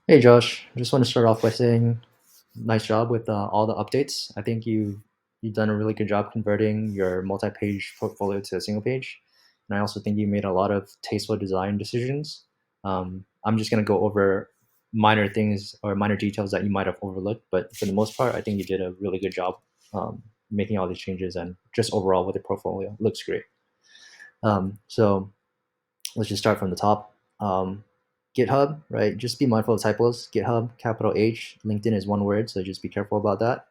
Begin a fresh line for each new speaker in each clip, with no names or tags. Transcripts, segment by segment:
Hey Josh, I just want to start off by saying nice job with all the updates. I think you've done a really good job converting your multi-page portfolio to a single page, and I also think you made a lot of tasteful design decisions. I'm just gonna go over minor things or minor details that you might have overlooked, but for the most part, I think you did a really good job making all these changes, and just overall with the portfolio, it looks great. So let's just start from the top. GitHub, right? Just be mindful of typos. GitHub, capital H. LinkedIn is one word, so just be careful about that.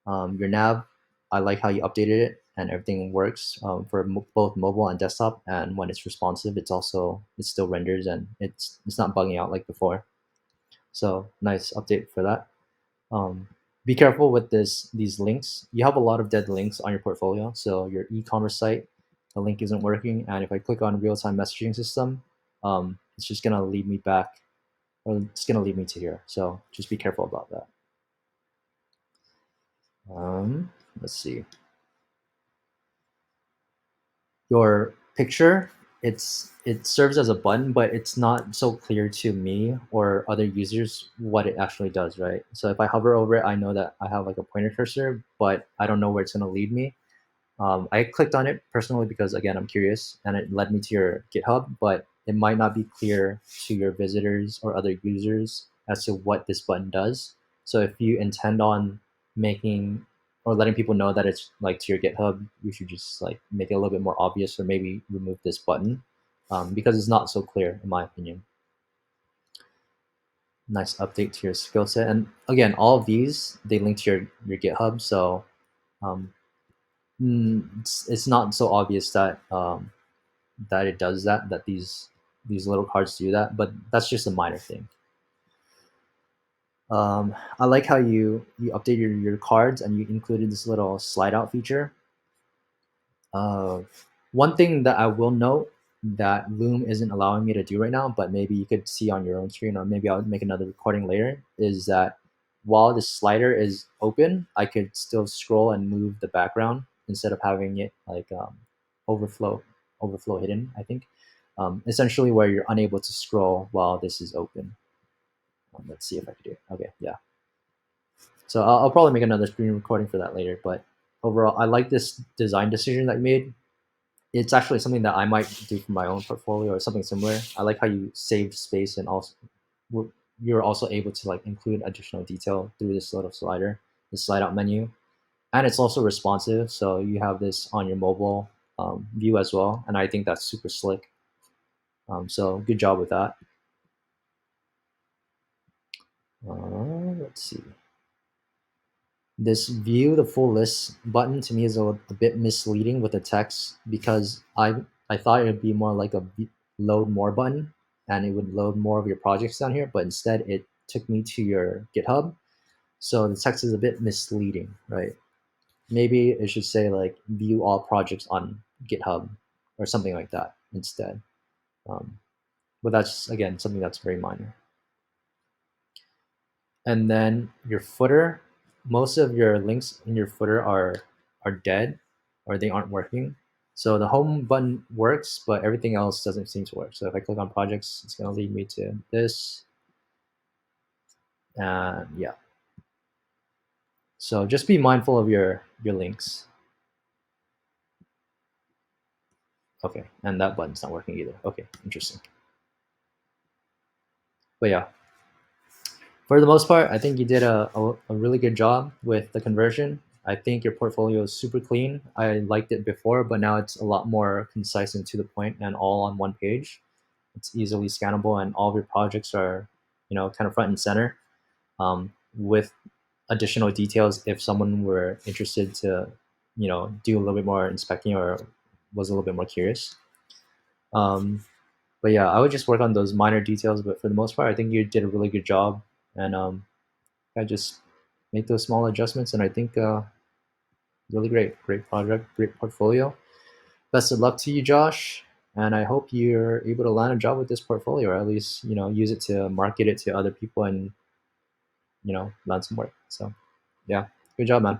Your nav, I like how you updated it and everything works for both mobile and desktop. And when it's responsive, it still renders and it's not bugging out like before. So nice update for that. Um, be careful with these links. You have a lot of dead links on your portfolio. So your e-commerce site, the link isn't working, and if I click on real-time messaging system, it's just gonna lead me back, or it's gonna lead me to here. So just be careful about that. Let's see. Your picture, it serves as a button, but it's not so clear to me or other users what it actually does, right? So if I hover over it, I know that I have like a pointer cursor, but I don't know where it's gonna lead me. I clicked on it personally because again I'm curious, and it led me to your GitHub, but it might not be clear to your visitors or other users as to what this button does. So if you intend on making or letting people know that it's like to your GitHub, you should just like make it a little bit more obvious, or maybe remove this button because it's not so clear in my opinion. Nice update to your skill set, and again, all of these they link to your GitHub, so um, it's not so obvious that that it does that, that these little cards do that, but that's just a minor thing. I like how you updated your cards and you included this little slide out feature. Uh, One thing that I will note that Loom isn't allowing me to do right now, but maybe you could see on your own screen, or maybe I'll make another recording later, is that while the slider is open, I could still scroll and move the background instead of having it like overflow overflow hidden, I think. Essentially where you're unable to scroll while this is open. Let's see if I could do it. Okay, yeah. So I'll probably make another screen recording for that later, but overall, I like this design decision that you made. It's actually something that I might do for my own portfolio or something similar. I like how you saved space, and also you're also able to like include additional detail through this little slider, the slide out menu, and it's also responsive. So you have this on your mobile view as well, and I think that's super slick. So good job with that. Let's see. This view the full list button to me is a bit misleading with the text, because I thought it would be more like a load more button, and it would load more of your projects down here, but instead it took me to your GitHub. So the text is a bit misleading, right? Maybe it should say like view all projects on GitHub or something like that instead. Um, but that's again something that's very minor. And then your footer, most of your links in your footer are dead, or they aren't working. So the home button works, but everything else doesn't seem to work. So if I click on projects, it's going to lead me to this. And yeah, so just be mindful of your links. Okay, and that button's not working either. Okay, interesting. But yeah, for the most part, I think you did a really good job with the conversion. I think your portfolio is super clean. I liked it before, but now it's a lot more concise and to the point and all on one page. It's easily scannable, and all of your projects are, kind of front and center, with additional details if someone were interested to, do a little bit more inspecting or was a little bit more curious. Um, but yeah, I would just work on those minor details. But for the most part, I think you did a really good job, and I just make those small adjustments, and I think really great project, great portfolio. Best of luck to you, Josh, and I hope you're able to land a job with this portfolio, or at least use it to market it to other people and land some work. So, yeah, good job, man.